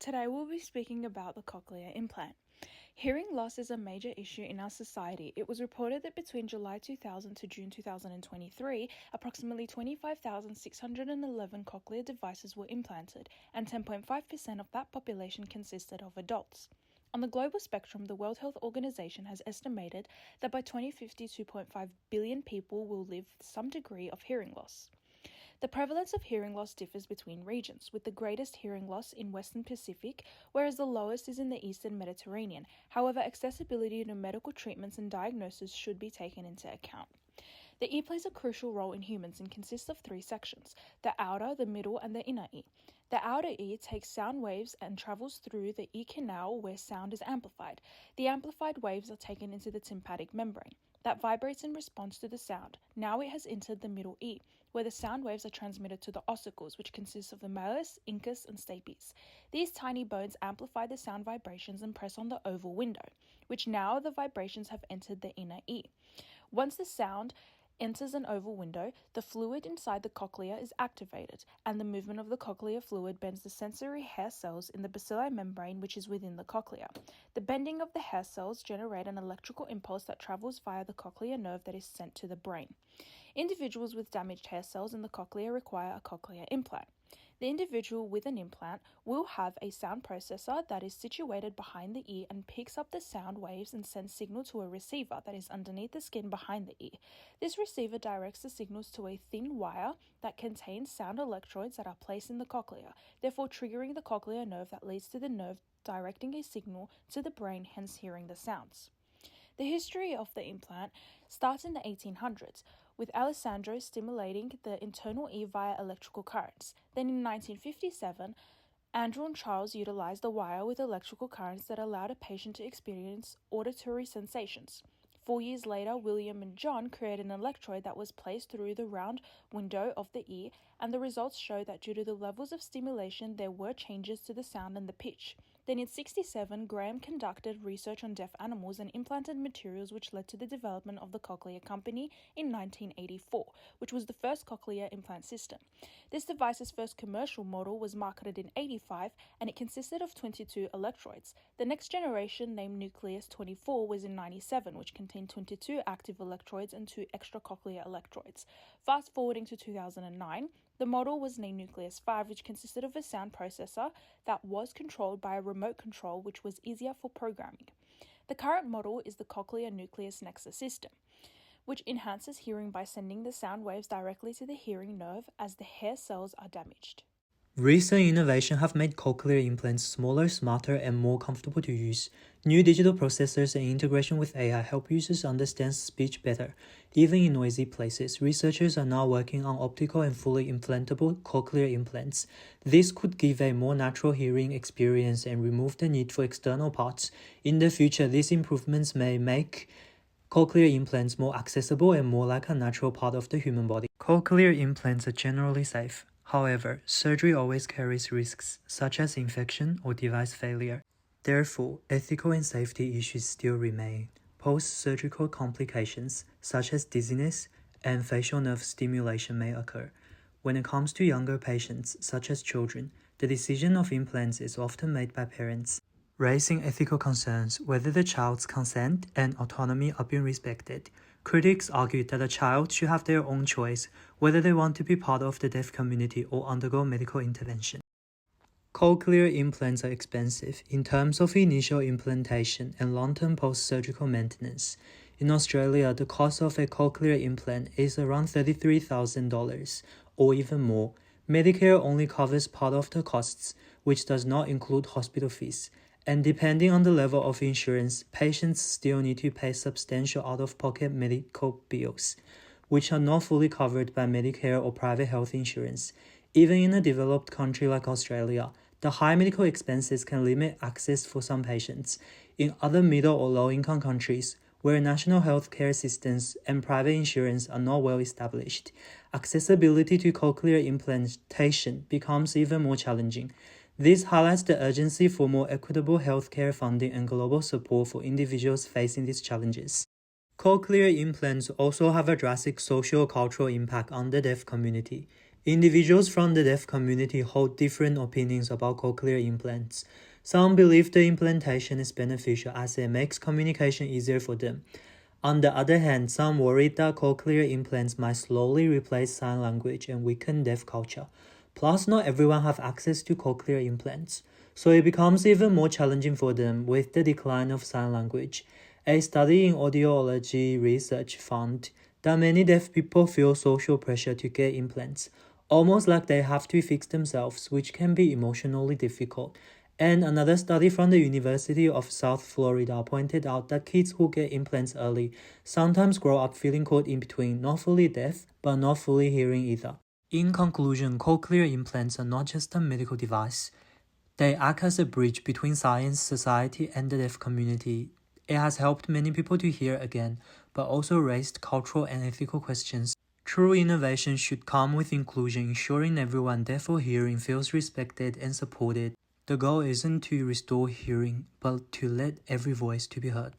Today we'll be speaking about the cochlear implant. Hearing loss is a major issue in our society. It was reported that between July 2000 to June 2023, approximately 25,611 cochlear devices were implanted, and 10.5% of that population consisted of adults. On the global spectrum, the World Health Organization has estimated that by 2050, 2.5 billion people will live with some degree of hearing loss. The prevalence of hearing loss differs between regions, with the greatest hearing loss in Western Pacific, whereas the lowest is in the Eastern Mediterranean. However, accessibility to medical treatments and diagnosis should be taken into account. The ear plays a crucial role in humans and consists of three sections: the outer, the middle, and the inner ear. The outer ear takes sound waves and travels through the ear canal where sound is amplified. The amplified waves are taken into the tympanic membrane that vibrates in response to the sound. Now it has entered the middle ear, where the sound waves are transmitted to the ossicles, which consist of the malleus, incus, and stapes. These tiny bones amplify the sound vibrations and press on the oval window, which now the vibrations have entered the inner ear. Once the sound enters an oval window, the fluid inside the cochlea is activated, and the movement of the cochlear fluid bends the sensory hair cells in the bacilli membrane, which is within the cochlea. The bending of the hair cells generate an electrical impulse that travels via the cochlear nerve that is sent to the brain. Individuals with damaged hair cells in the cochlea require a cochlear implant. The individual with an implant will have a sound processor that is situated behind the ear and picks up the sound waves and sends signal to a receiver that is underneath the skin behind the ear. This receiver directs the signals to a thin wire that contains sound electrodes that are placed in the cochlea, therefore triggering the cochlear nerve that leads to the nerve directing a signal to the brain, hence hearing the sounds. The history of the implant starts in the 1800s, with Alessandro stimulating the internal ear via electrical currents. Then in 1957, Andrew and Charles utilized the wire with electrical currents that allowed a patient to experience auditory sensations. 4 years later, William and John created an electrode that was placed through the round window of the ear, and the results showed that due to the levels of stimulation, there were changes to the sound and the pitch. Then in 1967, Graham conducted research on deaf animals and implanted materials, which led to the development of the Cochlear Company in 1984, which was the first cochlear implant system. This device's first commercial model was marketed in 1985, and it consisted of 22 electrodes. The next generation, named Nucleus 24, was in 1997, which contained 22 active electrodes and 2 extra cochlear electrodes. Fast forwarding to 2009, the model was named Nucleus 5, which consisted of a sound processor that was controlled by a remote control, which was easier for programming. The current model is the Cochlear Nucleus Nexus system, which enhances hearing by sending the sound waves directly to the hearing nerve as the hair cells are damaged. Recent innovations have made cochlear implants smaller, smarter, and more comfortable to use. New digital processors and integration with AI help users understand speech better. Even in noisy places, researchers are now working on optical and fully implantable cochlear implants. This could give a more natural hearing experience and remove the need for external parts. In the future, these improvements may make cochlear implants more accessible and more like a natural part of the human body. Cochlear implants are generally safe. However, surgery always carries risks, such as infection or device failure. Therefore, ethical and safety issues still remain. Post-surgical complications, such as dizziness and facial nerve stimulation, may occur. When it comes to younger patients, such as children, the decision of implants is often made by parents, raising ethical concerns whether the child's consent and autonomy are being respected. Critics argued that a child should have their own choice whether they want to be part of the deaf community or undergo medical intervention. Cochlear implants are expensive in terms of initial implantation and long-term post-surgical maintenance. In Australia, the cost of a cochlear implant is around $33,000 or even more. Medicare only covers part of the costs, which does not include hospital fees. And depending on the level of insurance, patients still need to pay substantial out-of-pocket medical bills, which are not fully covered by Medicare or private health insurance. Even in a developed country like Australia, the high medical expenses can limit access for some patients. In other middle or low-income countries, where national health care systems and private insurance are not well established, accessibility to cochlear implantation becomes even more challenging. This highlights the urgency for more equitable healthcare funding and global support for individuals facing these challenges. Cochlear implants also have a drastic social-cultural impact on the deaf community. Individuals from the deaf community hold different opinions about cochlear implants. Some believe the implantation is beneficial as it makes communication easier for them. On the other hand, some worry that cochlear implants might slowly replace sign language and weaken deaf culture. Plus, not everyone has access to cochlear implants, so it becomes even more challenging for them with the decline of sign language. A study in audiology research found that many deaf people feel social pressure to get implants, almost like they have to fix themselves, which can be emotionally difficult. And another study from the University of South Florida pointed out that kids who get implants early sometimes grow up feeling caught in between, not fully deaf, but not fully hearing either. In conclusion, cochlear implants are not just a medical device. They act as a bridge between science, society, and the deaf community. It has helped many people to hear again, but also raised cultural and ethical questions. True innovation should come with inclusion, ensuring everyone deaf or hearing feels respected and supported. The goal isn't to restore hearing, but to let every voice to be heard.